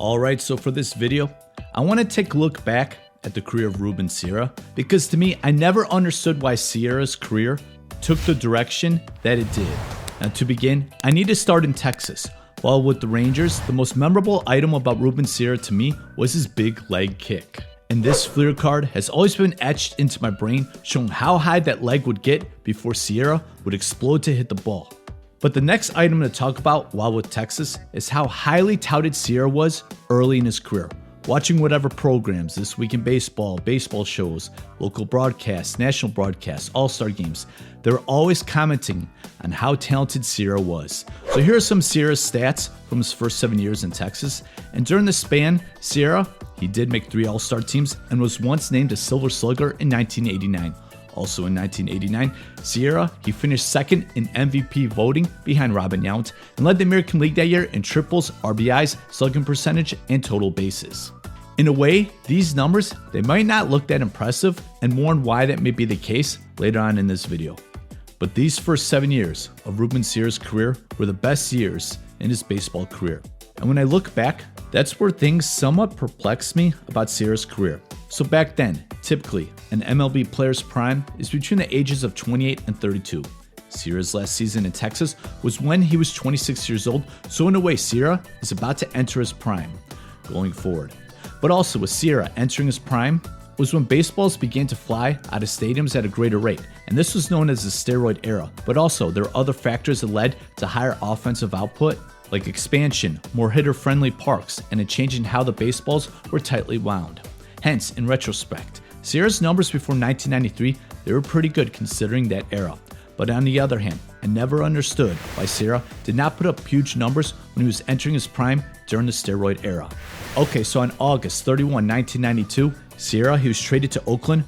Alright, so for this video, I want to take a look back at the career of Ruben Sierra, because to me, I never understood why Sierra's career took the direction that it did. Now to begin, I need to start in Texas. While with the Rangers, the most memorable item about Ruben Sierra to me was his big leg kick. And this Fleer card has always been etched into my brain, showing how high that leg would get before Sierra would explode to hit the ball. But the next item to talk about while with Texas is how highly touted Sierra was early in his career. Watching whatever programs, This Week in Baseball, baseball shows, local broadcasts, national broadcasts, all-star games, they were always commenting on how talented Sierra was. So here are some Sierra's stats from his first 7 years in Texas. And during this span, Sierra, he did make 3 all-star teams and was once named a Silver Slugger in 1989. Also in 1989, Sierra, he finished second in MVP voting behind Robin Yount and led the American League that year in triples, RBIs, slugging percentage, and total bases. In a way, these numbers, they might not look that impressive, and more on why that may be the case later on in this video. But these first 7 years of Ruben Sierra's career were the best years in his baseball career. And when I look back, that's where things somewhat perplex me about Sierra's career. So back then, typically, an MLB player's prime is between the ages of 28 and 32. Sierra's last season in Texas was when he was 26 years old, so in a way, Sierra is about to enter his prime going forward. But also with Sierra entering his prime was when baseballs began to fly out of stadiums at a greater rate, and this was known as the steroid era. But also, there were other factors that led to higher offensive output, like expansion, more hitter-friendly parks, and a change in how the baseballs were tightly wound. Hence, in retrospect, Sierra's numbers before 1993, they were pretty good considering that era. But on the other hand, I never understood why Sierra did not put up huge numbers when he was entering his prime during the steroid era. Okay, so on August 31, 1992, Sierra, he was traded to Oakland,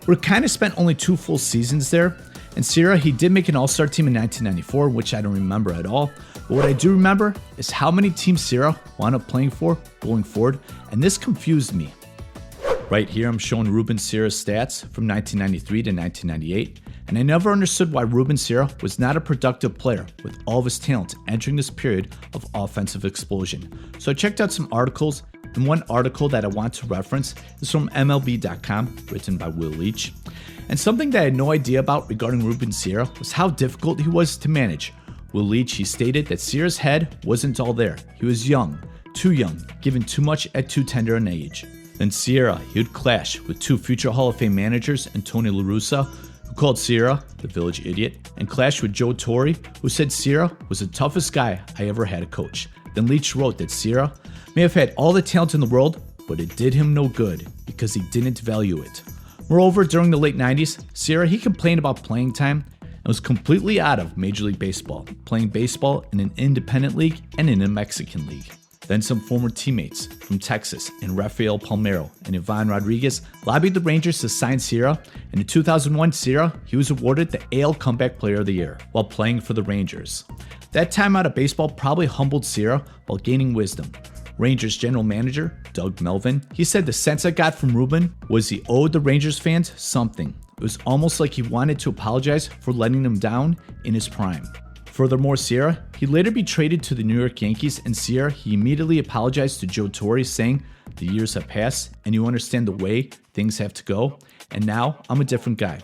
where he kind of spent only 2 full seasons there. And Sierra, he did make an all-star team in 1994, which I don't remember at all. But what I do remember is how many teams Sierra wound up playing for going forward, and this confused me. Right here, I'm showing Ruben Sierra's stats from 1993 to 1998, and I never understood why Ruben Sierra was not a productive player with all of his talent entering this period of offensive explosion. So I checked out some articles, and one article that I want to reference is from MLB.com, written by Will Leach. And something that I had no idea about regarding Ruben Sierra was how difficult he was to manage. Will Leach, he stated that Sierra's head wasn't all there. He was young, too young, given too much at too tender an age. Then Sierra, he would clash with 2 future Hall of Fame managers and Tony La Russa, who called Sierra the village idiot, and clashed with Joe Torre, who said Sierra was the toughest guy I ever had to coach. Then Leach wrote that Sierra may have had all the talent in the world, but it did him no good because he didn't value it. Moreover, during the late 90s, Sierra, he complained about playing time and was completely out of Major League Baseball, playing baseball in an independent league and in a Mexican league. Then some former teammates from Texas and Rafael Palmeiro and Ivan Rodriguez lobbied the Rangers to sign Sierra, and in 2001, Sierra, he was awarded the AL Comeback Player of the Year while playing for the Rangers. That time out of baseball probably humbled Sierra while gaining wisdom. Rangers general manager Doug Melvin, he said the sense I got from Ruben was he owed the Rangers fans something. It was almost like he wanted to apologize for letting them down in his prime. Furthermore, Sierra, he later be traded to the New York Yankees, and Sierra, he immediately apologized to Joe Torre, saying, "The years have passed, and you understand the way things have to go, and now I'm a different guy."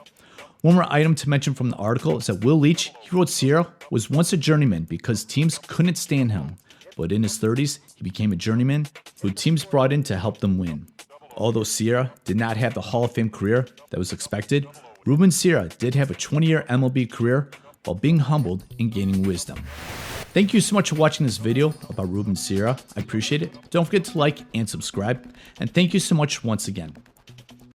One more item to mention from the article is that Will Leach, he wrote Sierra was once a journeyman because teams couldn't stand him, but in his 30s, he became a journeyman who teams brought in to help them win. Although Sierra did not have the Hall of Fame career that was expected, Ruben Sierra did have a 20-year MLB career while being humbled and gaining wisdom. Thank you so much for watching this video about Ruben Sierra. I appreciate it. Don't forget to like and subscribe. And thank you so much once again.